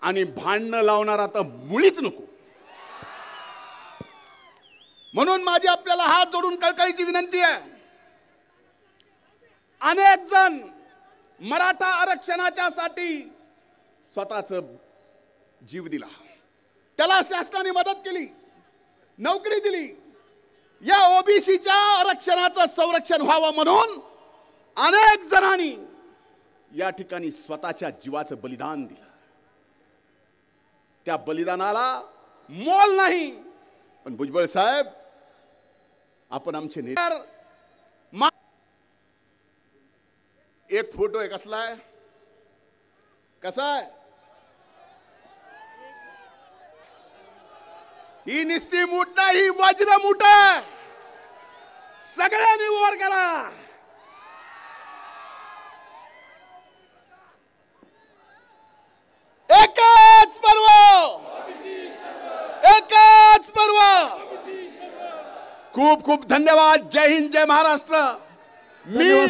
आणि भांडणं लावणारा तर मुळीच नको. म्हणून माझी आपल्याला हात जोडून कळकळीची विनंती आहे. अनेक जण मराठा आरक्षणाच्या साठी स्वतःच जीव दिला, त्याला शासनाने मदत केली, नोकरी दिली. या ओबीसीच्या आरक्षणाचं संरक्षण व्हावं म्हणून अनेक जणांनी या ठिकाणी स्वतःच्या जीवाचं बलिदान दिलं. त्या बलिदानाला मोल नाही. पण भुजबळ साहेब, आपण आमचे नेते, एक फोटो आहे, कसला आहे, कसा आहे? ही निस्ती मूठ नाही, ही वज्र मूठ आहे. सगळ्यांनी वर करा. एकच पर्व, एकच पर्व. खूप खूप धन्यवाद. जय हिंद, जय महाराष्ट्र. मी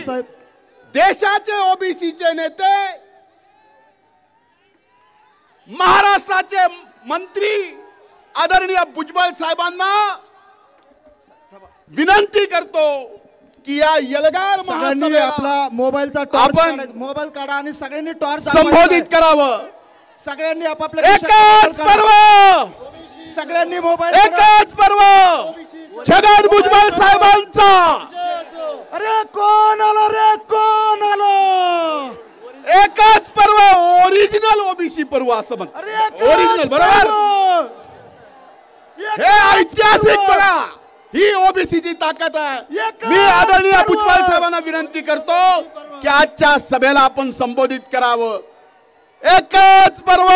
देशाचे ओबीसीचे नेते, महाराष्ट्राचे मंत्री आदरणीय भुजबळ साहेबांना विनंती करतो की या यलगार सगळ्यांनी आपला मोबाईलचा टॉर्च, मोबाईल काढा आणि सगळ्यांनी टॉर्च संबोधित करावं. सगळ्यांनी आपापल्या एकच पर्व, सगळ्यांनी मोबाईल, एकच पर्व छगन भुजबळ साहेबांचा. अरे कोण आलं रे, कोण आलं? एकच पर्व, ओरिजिनल ओबीसी पर्व असं म्हणतात. ओरिजिनल, बरोबर. हे ऐतिहासिक बघा, ही ओबीसीची ताकद आहे. मी आदरणीय भुजबळ साहेबांना विनंती करतो की आजच्या सभेला आपण संबोधित करावं. एकच पर्व,